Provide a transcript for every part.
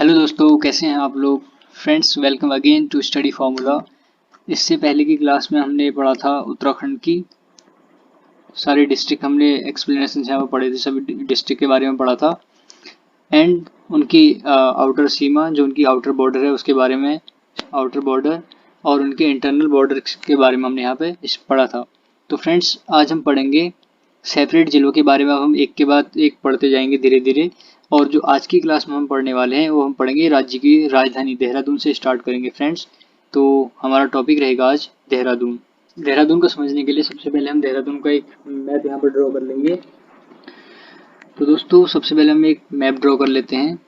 Hello दोस्तों, कैसे हैं आप लोग। Friends, welcome again to study formula. इससे पहले की क्लास में हमने पढ़ा था उत्तराखंड की सारे डिस्ट्रिक्ट, हमने एक्सप्लेनेशन यहाँ पर पढ़े थे, सभी डिस्ट्रिक्ट के बारे में पढ़ा था एंड उनकी आउटर सीमा, जो उनकी आउटर बॉर्डर है उसके बारे में, आउटर बॉर्डर और उनके इंटरनल बॉर्डर के बारे में हमने यहाँ पे पढ़ा था। तो फ्रेंड्स, आज हम पढ़ेंगे सेपरेट जिलों के बारे में। अब हम एक के बाद एक पढ़ते जाएंगे धीरे धीरे, और जो आज की क्लास में हम पढ़ने वाले हैं वो हम पढ़ेंगे राज्य की राजधानी देहरादून से स्टार्ट करेंगे फ्रेंड्स। तो हमारा टॉपिक रहेगा आज देहरादून। देहरादून को समझने के लिए सबसे पहले हम देहरादून का एक मैप यहाँ पर ड्रॉ कर लेंगे। तो दोस्तों, सबसे पहले हम एक मैप ड्रॉ कर लेते हैं।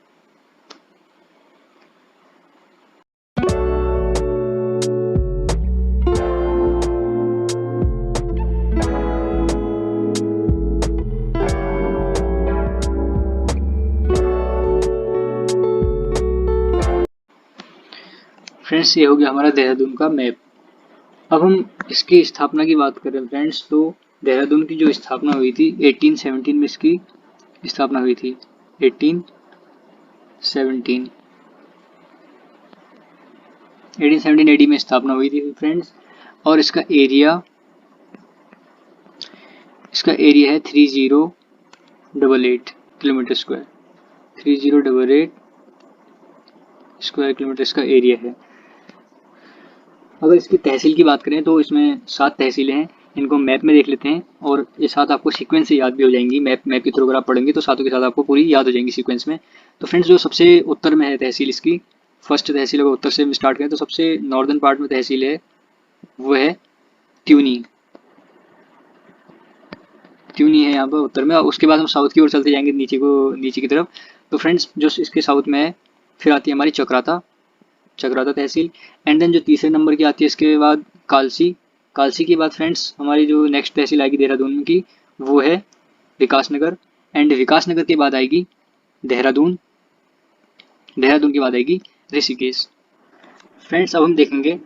फ्रेंड्स, ये हो गया हमारा देहरादून का मैप। अब हम इसकी स्थापना की बात करें फ्रेंड्स, तो देहरादून की जो स्थापना हुई थी 1817 में इसकी स्थापना हुई थी। 1817 AD में स्थापना हुई थी फ्रेंड्स। और इसका एरिया है 3088 किलोमीटर स्क्वायर। 3088 स्क्वायर किलोमीटर इसका एरिया है। अगर इसकी तहसील की बात करें तो इसमें 7 तहसीलें हैं। इनको मैप में देख लेते हैं और ये 7 आपको सीक्वेंस से याद भी हो जाएंगी। मैप के थ्रू अगर आप पढ़ेंगे तो सातों के साथ आपको पूरी याद हो जाएंगी सीक्वेंस में। तो फ्रेंड्स, जो सबसे उत्तर में है तहसील, इसकी फर्स्ट तहसील अगर उत्तर से स्टार्ट करें तो सबसे नॉर्दर्न पार्ट में तहसील है वो है त्यूनी है यहाँ पर उत्तर में। और उसके बाद हम साउथ की ओर चलते जाएंगे नीचे की तरफ। तो फ्रेंड्स, जो इसके साउथ में है फिर आती है हमारी चक्राता तहसील। एंड देन जो तीसरे नंबर की आती है इसके बाद कालसी के बाद फ्रेंड्स हमारी जो नेक्स्ट तहसील आएगी देहरादून की वो है विकासनगर। एंड विकासनगर के बाद आएगी देहरादून के बाद आएगी ऋषिकेश। फ्रेंड्स, अब हम देखेंगे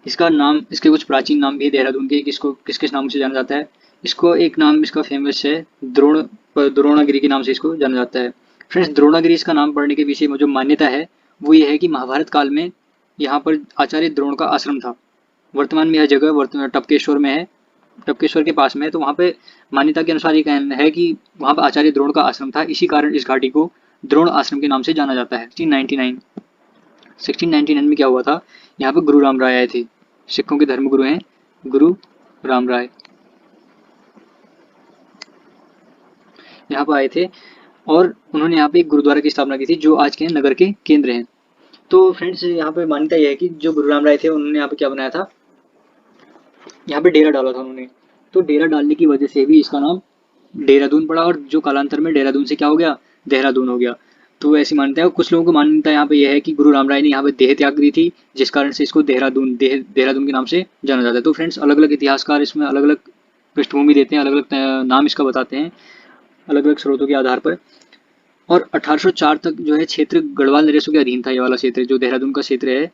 इसका नाम, इसके कुछ प्राचीन नाम भी है देहरादून के, किसको किस किस नाम से जाना जाता है। इसको एक नाम इसका फेमस है, द्रोणागिरी के नाम से इसको जाना जाता है। फ्रेंड्स, द्रोणागिरी इसका नाम पड़ने के पीछे जो मान्यता है वो ये है कि महाभारत काल में यहाँ पर आचार्य द्रोण का आश्रम था। वर्तमान में यह जगह टपकेश्वर में है, टपकेश्वर के पास में है। तो वहाँ पे मान्यता के अनुसार ये कहना है कि वहाँ पर आचार्य द्रोण का आश्रम था, इसी कारण इस घाटी को द्रोण आश्रम के नाम से जाना जाता है। 1699 में क्या हुआ था, यहाँ पर गुरु राम राय आए थे। सिखों के धर्मगुरु हैं गुरु राम राय, यहाँ पर आए थे और उन्होंने यहाँ पे एक गुरुद्वारा की स्थापना की थी जो आज के नगर के केंद्र हैं। तो फ्रेंड्स, यहाँ पे मान्यता यह है कि जो गुरु राम राय थे उन्होंने यहाँ पे क्या बनाया था, यहाँ पे डेरा डाला था उन्होंने। तो डेरा डालने की वजह से भी इसका नाम देहरादून पड़ा, और जो कालांतर में देहरादून से क्या हो गया, देहरादून हो गया। तो ऐसी मान्यता है। कुछ लोगों को मान्यता यहाँ पे यह है कि गुरु राम राय ने यहाँ पे देह त्याग दी थी, जिस कारण से इसको देहरादून के नाम से जाना जाता है। तो फ्रेंड्स, अलग अलग इतिहासकार इसमें अलग अलग पृष्ठभूमि देते हैं, अलग अलग नाम इसका बताते हैं अलग अलग स्रोतों के आधार पर। और 1804 तक जो है क्षेत्र गढ़वाल नरेशों के अधीन था। ये वाला क्षेत्र जो देहरादून का क्षेत्र है,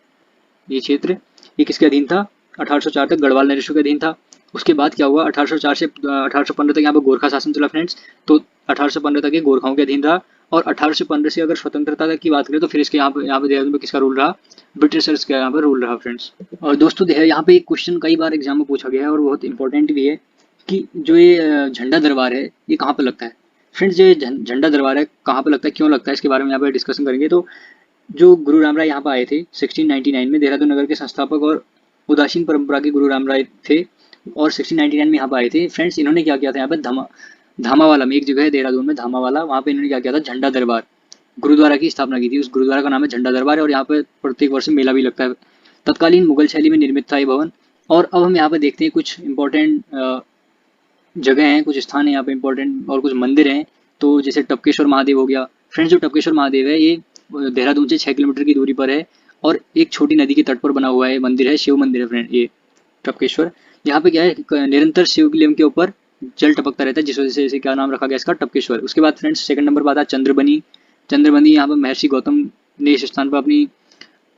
ये क्षेत्र ये किसके अधीन था, 1804 तक गढ़वाल नरेशों के अधीन था। उसके बाद क्या हुआ, 1804 से 1815 तक यहाँ पर गोरखा शासन चला फ्रेंड्स। तो 1815 तक ये गोरखाओं के अधीन रहा। और 1815 से अगर स्वतंत्रता तक की बात करें तो फिर इसके यहाँ पे देहरादून में किसका रूल रहा, ब्रिटिशर्स का यहाँ पर रूल रहा फ्रेंड्स। और दोस्तों, यहाँ पे एक क्वेश्चन कई बार एग्जाम में पूछा गया है और बहुत इंपॉर्टेंट भी है कि जो ये झंडा दरबार है ये कहाँ पर लगता है। फ्रेंड्स, जो झंडा दरबार है कहाँ पर लगता है, क्यों लगता है, इसके बारे में यहाँ पर डिस्कशन करेंगे। तो जो गुरु राम राय यहाँ पर आए थे 1699 में, देहरादून नगर के संस्थापक और उदासीन परंपरा के गुरु राम राय थे और 1699 में यहाँ पर आए थे। फ्रेंड्स, इन्होंने क्या किया था, यहाँ पर धामावाला में एक जगह है देहरादून में, धामावाला, वहाँ पे इन्होंने क्या किया था, झंडा दरबार गुरुद्वारा की स्थापना की थी। उस गुरुद्वारा का नाम है झंडा दरबार और यहाँ पे प्रत्येक वर्ष मेला भी लगता है। तत्कालीन मुगल शैली में निर्मित था ये भवन। और अब हम यहाँ पे देखते हैं कुछ इंपॉर्टेंट जगह हैं, कुछ स्थान है यहाँ पे इंपॉर्टेंट और कुछ मंदिर हैं। तो जैसे टपकेश्वर महादेव हो गया। फ्रेंड्स, जो टपकेश्वर महादेव है ये देहरादून से 6 किलोमीटर की दूरी पर है और एक छोटी नदी के तट पर बना हुआ है मंदिर है, शिव मंदिर है फ्रेंड ये टपकेश्वर। यहाँ पे क्या है, निरंतर शिव की लिंग के ऊपर जल टपकता रहता है, जिस वजह से इसे क्या नाम रखा गया इसका, टपकेश्वर। उसके बाद फ्रेंड्स, सेकंड नंबर पर आता है चंद्रबनी। यहाँ पर महर्षि गौतम ने इस स्थान पर अपनी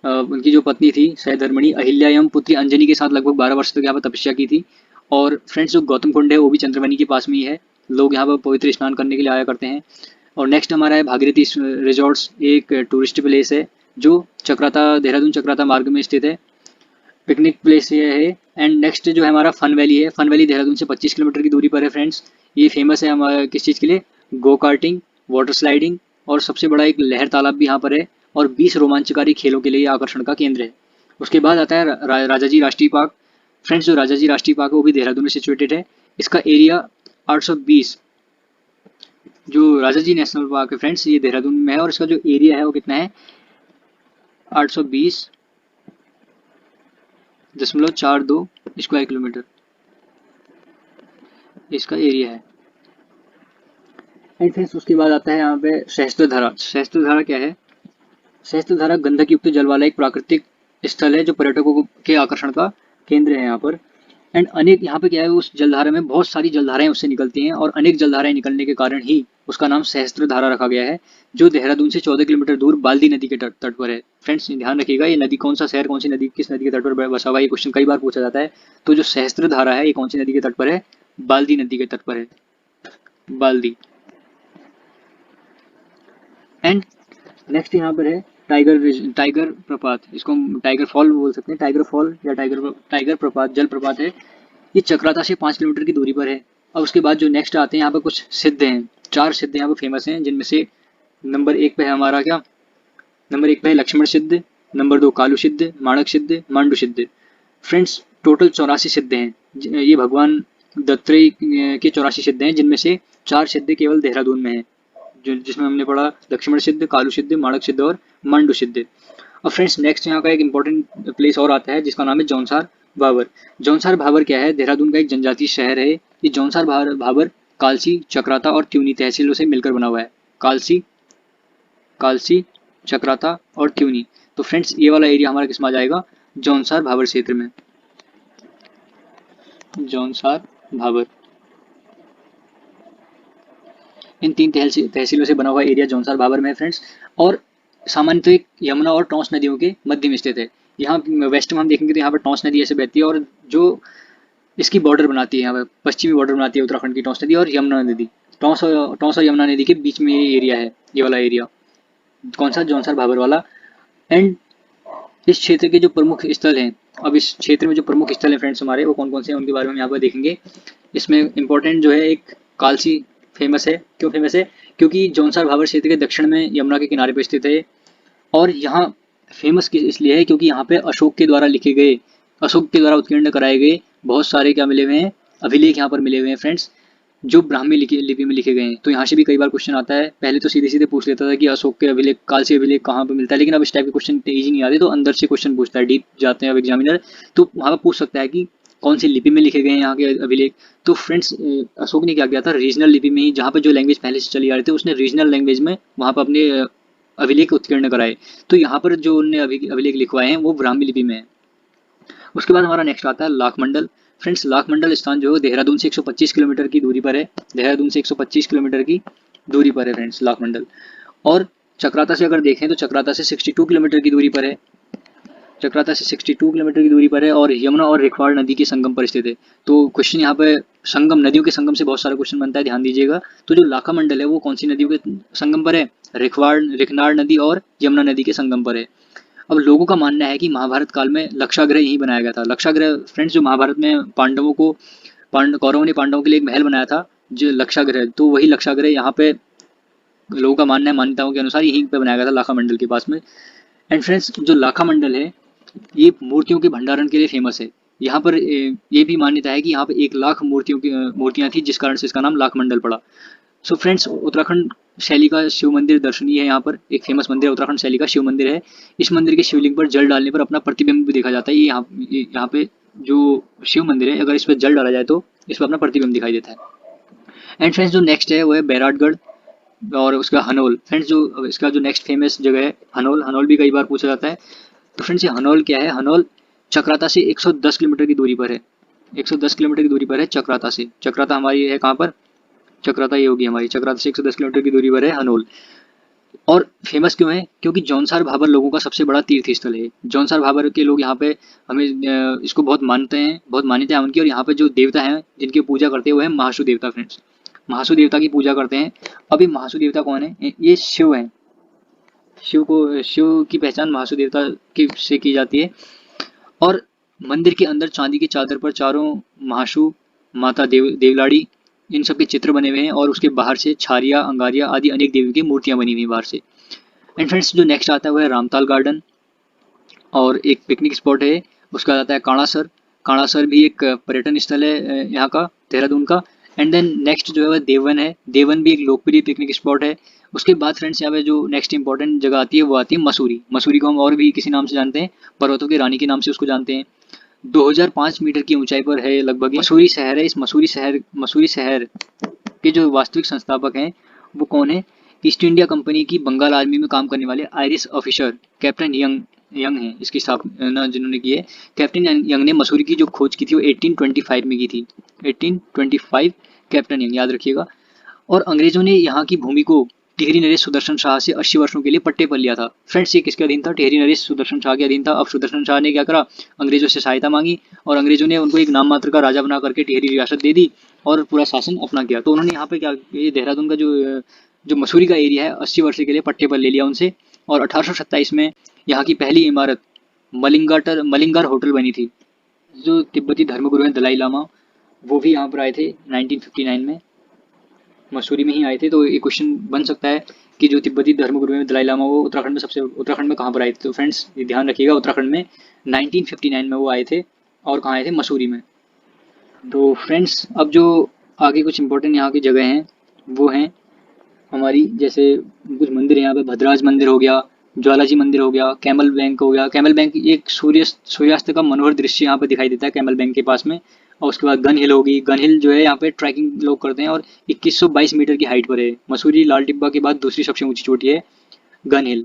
उनकी जो पत्नी थी सहधर्मिणी अहिल्या एवं पुत्री अंजनी के साथ लगभग 12 वर्ष तक यहाँ पर तपस्या की थी। और फ्रेंड्स, जो गौतम कुंड है वो भी चंद्रबनी के पास में ही है। लोग यहाँ पर पवित्र स्नान करने के लिए आया करते हैं। और नेक्स्ट हमारा है भागीरथी रिजॉर्ट्स, एक टूरिस्ट प्लेस है जो चक्राता देहरादून चक्राता मार्ग में स्थित है, पिकनिक प्लेस ये है। एंड नेक्स्ट जो है हमारा फन वैली है, फन वैली देहरादून से 25 किलोमीटर की दूरी पर है फ्रेंड्स। ये फेमस है हमारा किस चीज़ के लिए, गो कार्टिंग, वाटर स्लाइडिंग, और सबसे बड़ा एक लहर तालाब भी यहाँ पर है, और 20 रोमांचकारी खेलों के लिए आकर्षण का केंद्र है। उसके बाद आता है राजाजी राष्ट्रीय पार्क। फ्रेंड्स जो राजाजी राष्ट्रीय पार्क है वो भी देहरादून में सिचुएटेड है। इसका एरिया 820, जो राजाजी नेशनल पार्क है फ्रेंड्स ये देहरादून में है, और इसका जो एरिया है वो कितना है, 820.42 स्क्वायर किलोमीटर इसका एरिया है। एंड फ्रेंड्स उसके बाद आता है यहाँ पे सहस्त्रधारा। सहस्त्रधारा क्या है, सहस्त्रधारा गंधक युक्त जल वाला एक प्राकृतिक स्थल है जो पर्यटकों के आकर्षण का केंद्र है यहाँ पर। एंड अनेक यहाँ पे क्या है, उस जलधारा में बहुत सारी जलधाराएं उससे निकलती हैं, और अनेक जलधाराएं निकलने के कारण ही उसका नाम सहस्त्रधारा रखा गया है, जो देहरादून से 14 किलोमीटर दूर बाल्दी नदी के तट पर है। फ्रेंड्स ध्यान रखिएगा, ये नदी कौन सा शहर, कौन सी नदी, किस नदी के तट पर बसा हुआ है, ये क्वेश्चन कई बार पूछा जाता है। तो जो सहस्त्रधारा है ये कौन सी नदी के तट पर है, बाल्दी नदी के तट पर है, बाल्दी। एंड नेक्स्ट यहाँ पर है टाइगर प्रपात, इसको हम टाइगर फॉल बोल सकते हैं, टाइगर फॉल या टाइगर प्रपात, जल प्रपात है। ये चक्राता से 5 किलोमीटर की दूरी पर है। और उसके बाद जो नेक्स्ट आते हैं यहाँ पर कुछ सिद्ध हैं, 4 सिद्ध यहाँ पर फेमस हैं, जिनमें से नंबर 1 पे है हमारा क्या, नंबर 1 पे है लक्ष्मण सिद्ध, नंबर 2 कालू सिद्ध, माणक सिद्ध, मांडू सिद्ध। फ्रेंड्स टोटल 84 सिद्ध हैं, ये भगवान दत्तात्रेय के 84 सिद्ध हैं, जिनमें से 4 सिद्ध केवल देहरादून में है, जिसमें हमने पढ़ा लक्ष्मण सिद्ध, कालू सिद्ध, माणक सिद्ध और मांडू सिद्ध। और फ्रेंड्स नेक्स्ट यहाँ का एक इंपॉर्टेंट प्लेस और आता है जिसका नाम है जौनसार भाबर। जौनसार भाबर क्या है, देहरादून का एक जनजातीय शहर है। ये जौनसार भाबर कालसी, चक्राता और त्यूनी तहसीलों से मिलकर बना हुआ है, कालसी, चक्राता और त्यूनी। तो फ्रेंड्स ये वाला एरिया हमारा किस में आ जाएगा, जौनसार भाबर क्षेत्र में, जौनसार भाबर। इन 3 तहसीलों से बना हुआ एरिया जौनसार भाबर में है फ्रेंड्स। और सामान्यतः एक यमुना और टॉन्स नदियों के मध्य में स्थित है। यहाँ वेस्ट में हम देखेंगे तो यहाँ पर टॉन्स नदी ऐसे बहती है, और जो इसकी बॉर्डर बनाती है, यहाँ पर पश्चिमी बॉर्डर बनाती है उत्तराखंड की टॉन्स नदी और यमुना नदी। टॉन्स और यमुना नदी के बीच में ये एरिया है, ये वाला एरिया कौन सा, जौनसार भाबर वाला। एंड इस क्षेत्र के जो प्रमुख स्थल हैं, अब इस क्षेत्र में जो प्रमुख स्थल हैं फ्रेंड्स हमारे, वो कौन कौन से हैं उनके बारे में हम यहाँ पर देखेंगे। इसमें इंपॉर्टेंट जो है एक कालसी फेमस है। क्यों फेमस है, क्योंकि जौनसार भाबर क्षेत्र के दक्षिण में यमुना के किनारे पर स्थित है, और यहाँ फेमस इसलिए है क्योंकि यहाँ पे अशोक के द्वारा उत्कीर्ण कराए गए बहुत सारे क्या मिले हुए हैं, अभिलेख यहाँ पर मिले हुए हैं फ्रेंड्स, जो ब्राह्मी लिपि में लिखे गए हैं। तो यहाँ से भी कई बार क्वेश्चन आता है, पहले तो सीधे सीधे पूछ लेता था कि अशोक के अभिलेख, कालसी अभिलेख कहाँ पे मिलता है, लेकिन अब इस टाइप के क्वेश्चन ईजी नहीं आते, तो अंदर से क्वेश्चन पूछता है, डीप जाते हैं अब एग्जामिनर, तो वहाँ पर पूछ सकता है कि कौन सी लिपि में लिखे गए हैं यहाँ के अभिलेख। तो फ्रेंड्स अशोक ने क्या किया था, रीजनल लिपि में ही, जहाँ पर जो लैंग्वेज पहले से चली आ रही थी उसने रीजनल लैंग्वेज में वहाँ पर अपने अभिलेख उत्कीर्ण कराए। तो यहाँ पर जो उन्होंने अभिलेख लिखवाए हैं वो ब्राह्मी लिपि में है। उसके बाद हमारा नेक्स्ट आता है लाखमंडल। फ्रेंड्स लाखमंडल स्थान जो है देहरादून से 125 किलोमीटर की दूरी पर है, देहरादून से 125 किलोमीटर की दूरी पर है फ्रेंड्स लाखमंडल। और चक्राता से अगर देखें तो चक्राता से 62 किलोमीटर की दूरी पर है, चक्राता से 62 किलोमीटर की दूरी पर है, और यमुना और रेखवाड़ नदी के संगम पर स्थित है। तो क्वेश्चन यहाँ पे संगम, नदियों के संगम से बहुत सारा क्वेश्चन बनता है, ध्यान दीजिएगा। तो जो लाखामंडल है वो कौन सी नदियों के संगम पर है, रेखनाड़ नदी और यमुना नदी के संगम पर है। अब लोगों का मानना है कि महाभारत काल में लक्षागृह यही बनाया गया था। लक्षागृह फ्रेंड्स जो महाभारत में कौरवों ने पांडवों के लिए एक महल बनाया था जो लक्षागृह, तो वही लक्षागृह यहाँ पे लोगों का मानना है, मान्यताओं के अनुसार यहीं पे बनाया गया था लाखामंडल के पास में। एंड फ्रेंड्स जो लाखामंडल है ये मूर्तियों के भंडारण के लिए फेमस है। यहाँ पर ये भी मान्यता है कि यहाँ पे 1 लाख मूर्तियाँ थी, जिस कारण से इसका नाम लाखमंडल पड़ा। सो फ्रेंड्स उत्तराखंड शैली का शिव मंदिर दर्शनीय है। यहाँ पर एक फेमस मंदिर है, उत्तराखंड शैली का शिव मंदिर है। इस मंदिर के शिवलिंग पर जल डालने पर अपना प्रतिबिंब भी देखा जाता है। ये यहाँ पे जो शिव मंदिर है, अगर इस पर जल डाला जाए तो इस पर अपना प्रतिबिंब दिखाई देता है। एंड फ्रेंड्स जो नेक्स्ट है वो है बैराटगढ़ और उसका हनोल। फ्रेंड्स जो इसका जो नेक्स्ट फेमस जगह है हनोल भी कई बार पूछा जाता है। तो फ्रेंड्स ये हनोल क्या है, हनोल चक्राता से 110 किलोमीटर की दूरी पर है, 110 किलोमीटर की दूरी पर है चक्राता से। चक्राता हमारी है कहाँ पर, चक्राता ये होगी हमारी, चक्राता से 110 किलोमीटर की दूरी पर है हनोल। और फेमस क्यों है, क्योंकि जौनसार भाबर लोगों का सबसे बड़ा तीर्थ स्थल है। जौनसार भाबर के लोग यहाँ पे हमें इसको बहुत मानते हैं, बहुत मान्यता है उनकी। और यहाँ पे जो देवता हैं जिनकी पूजा करते हैं वो है महाशु देवता फ्रेंड्स। महासु देवता की पूजा करते हैं। अब ये महासु देवता कौन है? ये शिव हैं। शिव की पहचान महासु देवता की से की जाती है। और मंदिर के अंदर चांदी की चादर पर चारों महासु, माता देवलाड़ी, इन सब के चित्र बने हुए हैं और उसके बाहर से छारिया, अंगारिया आदि अनेक देवियों की मूर्तियां बनी हुई हैं बाहर से। एंड फ्रेंड्स, जो नेक्स्ट आता है वो है रामताल गार्डन, और एक पिकनिक स्पॉट है, उसका आता है काणासर। काणासर भी एक पर्यटन स्थल है यहाँ का, देहरादून का। एंड देन नेक्स्ट जो है वह देवन है। देवन भी एक लोकप्रिय पिकनिक स्पॉट है। उसके बाद फ्रेंड्स यहाँ पे जो नेक्स्ट इंपॉर्टेंट जगह आती है वो आती है मसूरी। मसूरी को हम और भी किसी नाम से जानते हैं, पर्वतों की रानी के नाम से उसको जानते हैं। 2005 मीटर की ऊंचाई पर है लगभग मसूरी शहर है। इस मसूरी शहर के जो वास्तविक संस्थापक हैं वो कौन है? ईस्ट इंडिया कंपनी की बंगाल आर्मी में काम करने वाले आयरिश ऑफिसर कैप्टन यंग है इसकी स्थापना जिन्होंने की है। कैप्टन यंग ने मसूरी की जो खोज की थी वो 1825 में की थी। 1825 कैप्टन यंग, याद रखिएगा। और अंग्रेजों ने यहाँ की भूमि को टिहरी नरेश सुदर्शन शाह से 80 वर्षों के लिए पट्टे पर लिया था। फ्रेंड्स, ये किसके अधीन था? टिहरी नरेश सुदर्शन शाह के अधीन था। अब सुदर्शन शाह ने क्या करा? अंग्रेजों से सहायता मांगी और अंग्रेजों ने उनको एक नाम मात्र का राजा बना करके टिहरी रियासत दे दी और पूरा शासन अपना किया। तो उन्होंने यहाँ पे क्या, ये देहरादून का जो मसूरी का एरिया है 80 वर्ष के लिए पट्टे पर ले लिया उनसे। और 1827 में यहाँ की पहली इमारत मलिंगार होटल बनी थी। जो तिब्बती धर्मगुरु हैं दलाई लामा, वो भी यहाँ पर आए थे 1959 में, मसूरी में ही आए थे। तो ये क्वेश्चन बन सकता है कि जो तिब्बती धर्मगुरु हैं दलाई लामा वो उत्तराखंड में कहाँ पर आए थे? तो फ्रेंड्स ये ध्यान रखिएगा, उत्तराखंड में 1959 में वो आए थे। और कहाँ आए थे? मसूरी में। तो फ्रेंड्स, अब जो आगे कुछ इंपॉर्टेंट यहाँ की जगह हैं वो हैं हमारी, जैसे कुछ मंदिर है यहाँ पे। भद्राज मंदिर हो गया, ज्वालाजी मंदिर हो गया, कैमल बैंक हो गया। कैमल बैंक एक सूर्यास्त का मनोहर दृश्य यहाँ पे दिखाई देता है कैमल बैंक के पास में। और उसके बाद गन हिल होगी। गन हिल जो है यहाँ पे ट्रैकिंग लोग करते हैं और 2122 मीटर की हाइट पर है। मसूरी लाल टिब्बा के बाद दूसरी सबसे ऊंची चोटी है गन हिल।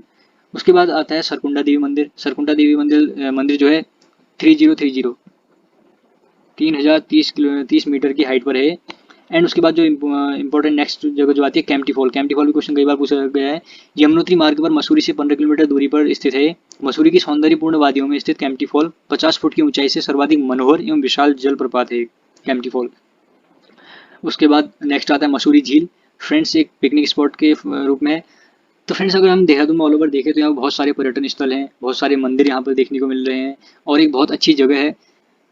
उसके बाद आता है सरकुंडा देवी मंदिर। सरकुंडा देवी मंदिर जो है 3030 3030 मीटर की हाइट पर है। एंड उसके बाद जो इंपॉर्टेंट नेक्स्ट जगह जो आती है कैंपटी फॉल। कैंपटी फॉल भी क्वेश्चन कई बार पूछा गया है। यमुनोत्री मार्ग पर मसूरी से 15 किलोमीटर दूरी पर स्थित है। मसूरी की सौंदर्यपूर्ण वादियों में स्थित कैंपटी फॉल 50 फुट की ऊंचाई से सर्वाधिक मनोहर एवं विशाल जलप्रपात है कैंपटी फॉल। उसके बाद नेक्स्ट आता है मसूरी झील। फ्रेंड्स, एक पिकनिक स्पॉट के रूप में है। तो फ्रेंड्स, अगर हम देहरादून में ऑल ओवर देखें तो यहाँ बहुत सारे पर्यटन स्थल हैं, बहुत सारे मंदिर यहाँ पर देखने को मिल रहे हैं और एक बहुत अच्छी जगह है।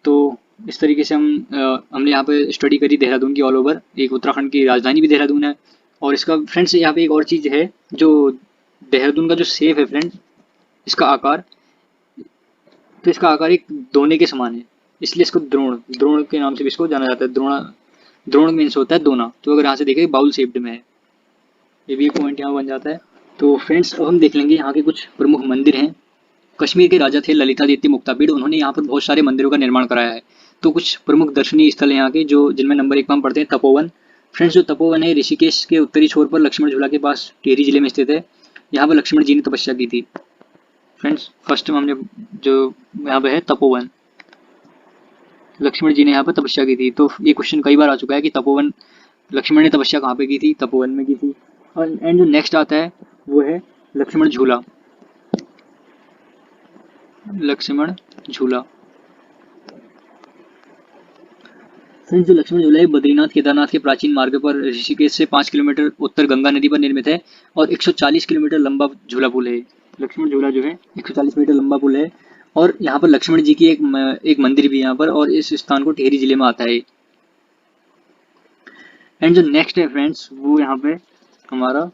तो इस तरीके से हमने यहाँ पे स्टडी करी देहरादून की ऑल ओवर। एक उत्तराखंड की राजधानी भी देहरादून है। और इसका फ्रेंड्स यहाँ पे एक और चीज़ है, जो देहरादून का जो सेब है फ्रेंड्स, इसका आकार, तो इसका आकार एक दोने के समान है, इसलिए इसको द्रोण के नाम से भी इसको जाना जाता है। द्रोण मीन्स होता है दोना। तो अगर यहाँ से देखें बाउल शेप्ड में है, ये भी एक पॉइंट यहाँ बन जाता है। तो फ्रेंड्स, अब हम देख लेंगे यहाँ के कुछ प्रमुख मंदिर हैं। कश्मीर के राजा थे ललितादित्य मुक्तापीड, उन्होंने यहाँ पर बहुत सारे मंदिरों का निर्माण कराया है। तो कुछ प्रमुख दर्शनीय स्थल हैं यहाँ के, जो जिनमें नंबर 1 पर हम पढ़ते हैं तपोवन। फ्रेंड्स, जो तपोवन है ऋषिकेश के उत्तरी छोर पर लक्ष्मण झूला के पास टिहरी जिले में स्थित है। यहाँ पर लक्ष्मण जी ने तपस्या की थी। फ्रेंड्स, फर्स्ट में हमने जो यहाँ पे है तपोवन, लक्ष्मण जी ने यहाँ पर तपस्या की थी। तो ये क्वेश्चन कई बार आ चुका है कि तपोवन, लक्ष्मण ने तपस्या कहाँ पे की थी? तपोवन में की थी। और एंड जो नेक्स्ट आता है वो है लक्ष्मण झूला। लक्ष्मण झूला फ्रेंड्स, जो लक्ष्मण झूला है बद्रीनाथ केदारनाथ के प्राचीन मार्ग पर ऋषिकेश से 5 किलोमीटर उत्तर गंगा नदी पर निर्मित है और 140 किलोमीटर लंबा झूला पुल है। लक्ष्मण झूला जो है 140 मीटर लंबा पुल है। और यहाँ पर लक्ष्मण जी की एक मंदिर भी यहाँ पर, और इस स्थान को टिहरी जिले में आता है। एंड जो नेक्स्ट है फ्रेंड्स, वो यहाँ पे हमारा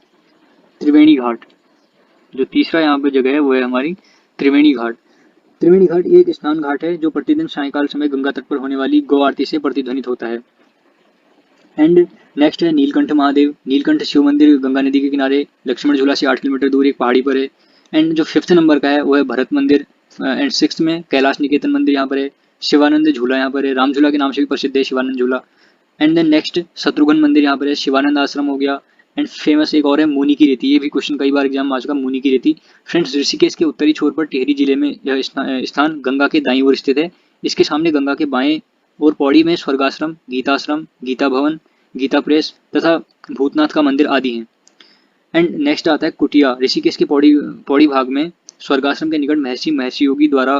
त्रिवेणी घाट। जो तीसरा यहाँ पे जगह है वो है हमारी त्रिवेणी घाट। त्रिवेणी घाट एक स्नान घाट है जो प्रतिदिन सायंकाल समय गंगा तट पर होने वाली गौ आरती से प्रतिध्वनित होता है। एंड नेक्स्ट है नीलकंठ महादेव। नीलकंठ शिव मंदिर गंगा नदी के किनारे लक्ष्मण झूला से 8 किलोमीटर दूर एक पहाड़ी पर है। एंड जो 5th नंबर का है वो है भरत मंदिर। एंड 6th में कैलाश निकेतन मंदिर यहाँ पर है। शिवानंद झूला यहाँ पर है, राम झूला के नाम से भी प्रसिद्ध है शिवानंद झूला। एंड देन नेक्स्ट शत्रुघ्न मंदिर यहाँ पर है, शिवानंद आश्रम हो गया। एंड फेमस एक और है मुनि की रेती, ये भी क्वेश्चन कई बार एग्जाम में आ चुका, मुनि की रेती। फ्रेंड्स, ऋषिकेश के उत्तरी छोर पर टिहरी जिले में यह स्थान गंगा के दाईं ओर स्थित है। इसके सामने गंगा के बाएं और पौड़ी में स्वर्गाश्रम, गीताश्रम, गीता भवन, गीता प्रेस तथा भूतनाथ का मंदिर आदि हैं। एंड नेक्स्ट आता है कुटिया। ऋषिकेश के पौड़ी भाग में स्वर्गाश्रम के निकट महर्षि योगी द्वारा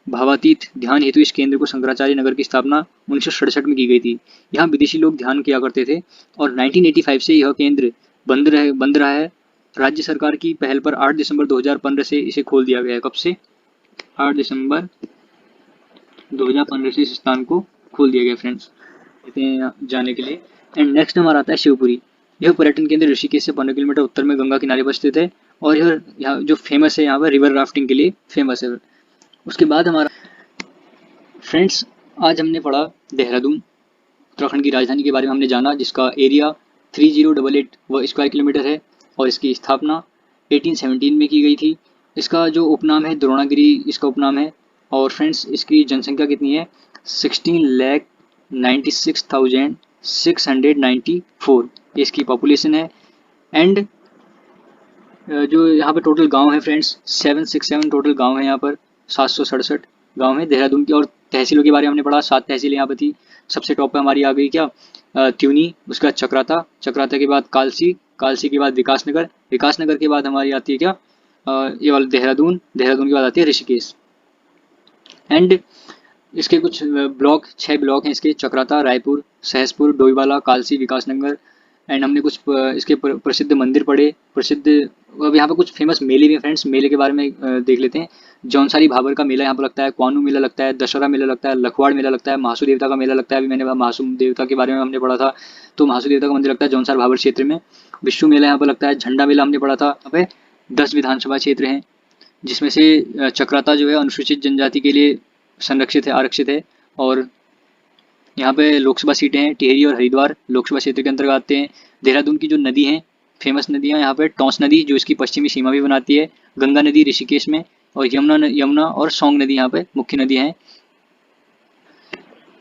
भावातीत ध्यान हेतु इस केंद्र को शंकराचार्य नगर की स्थापना 1967 में की गई थी। यहाँ विदेशी लोग ध्यान किया करते थे और 1985 से यह केंद्र बंद रहा है। राज्य सरकार की पहल पर 8 दिसंबर 2015 से इसे खोल दिया गया है। कब से? 8 दिसंबर 2015 से इस स्थान को खोल दिया गया फ्रेंड्स, कहते हैं जाने के लिए। एंड नेक्स्ट हमारा आता है शिवपुरी। यह पर्यटन केंद्र ऋषिकेश से 15 किलोमीटर उत्तर में गंगा किनारे पर स्थित है और यह यहाँ जो फेमस है यहाँ पर रिवर राफ्टिंग के लिए फेमस है। उसके बाद हमारा फ्रेंड्स आज हमने पढ़ा देहरादून, उत्तराखंड की राजधानी के बारे में हमने जाना, जिसका एरिया 3088 स्क्वायर किलोमीटर है और इसकी स्थापना 1817 में की गई थी। इसका जो उपनाम है द्रोणागिरी इसका उपनाम है। और फ्रेंड्स इसकी जनसंख्या कितनी है? 16,96,694 ये इसकी पॉपुलेशन है। एंड जो यहाँ पर टोटल गांव है फ्रेंड्स 767 टोटल गांव है यहाँ पर, 767 गांव है देहरादून की। और तहसीलों के बारे में हमने पढ़ा, 7 तहसीलें यहाँ पर थी। सबसे टॉप पे हमारी आ गई क्या? त्यूनी, उसके बाद चक्राता, चक्राता के बाद कालसी, कालसी के बाद विकासनगर, विकासनगर के बाद हमारी आती है क्या? ये वाला देहरादून, देहरादून के बाद आती है ऋषिकेश। एंड इसके कुछ ब्लॉक, 6 ब्लॉक हैं इसके, चक्राता, रायपुर, सहसपुर, डोईवाला, कालसी, विकासनगर। एंड हमने कुछ इसके प्रसिद्ध मंदिर पढ़े, प्रसिद्ध। अब यहाँ पर कुछ फेमस मेले भी हैं फ्रेंड्स, मेले के बारे में देख लेते हैं। जौनसारी भाबर का मेला यहाँ पर लगता है, क्वानू मेला लगता है, दशहरा मेला लगता है, लखवाड़ मेला लगता है, महासू देवता का मेला लगता है। अभी मैंने महासू देवता के बारे में हमने पढ़ा था, तो महासू देवता का मंदिर लगता है जौनसार भाबर क्षेत्र में। विश्व मेला यहाँ पर लगता है, झंडा मेला हमने पढ़ा था। यहाँ पे 10 विधानसभा क्षेत्र हैं, जिसमें से चक्राता जो है अनुसूचित जनजाति के लिए संरक्षित है, आरक्षित है। और यहाँ पे लोकसभा सीटें हैं, टिहरी और हरिद्वार लोकसभा क्षेत्र के अंतर्गत आते हैं। देहरादून की जो नदी हैं, फेमस नदियाँ यहाँ पे टॉन्स नदी जो इसकी पश्चिमी सीमा भी बनाती है, गंगा नदी ऋषिकेश में, और यमुना और सौंग नदी यहाँ पे मुख्य नदियाँ हैं।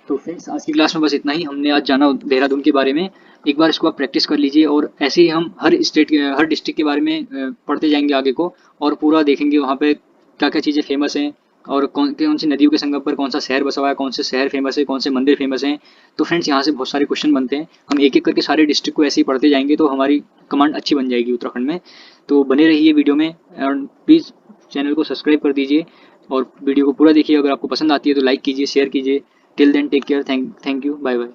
तो फ्रेंड्स आज की क्लास में बस इतना ही। हमने आज जाना देहरादून के बारे में। एक बार इसको आप प्रैक्टिस कर लीजिए और ऐसे ही हम हर डिस्ट्रिक्ट के बारे में पढ़ते जाएंगे आगे को, और पूरा देखेंगे वहाँ पे क्या क्या चीज़ें फेमस हैं और कौन सी नदियों के संगम पर कौन सा शहर बसा हुआ है, कौन से शहर फेमस है, कौन से मंदिर फेमस हैं। तो फ्रेंड्स यहाँ से बहुत सारे क्वेश्चन बनते हैं। हम एक एक करके सारे डिस्ट्रिक्ट को ऐसे ही पढ़ते जाएंगे तो हमारी कमांड अच्छी बन जाएगी उत्तराखंड में। तो बने रहिए वीडियो में और प्लीज़ चैनल को सब्सक्राइब कर दीजिए और वीडियो को पूरा देखिए। अगर आपको पसंद आती है तो लाइक कीजिए, शेयर कीजिए। Till then take care, thank you, bye bye.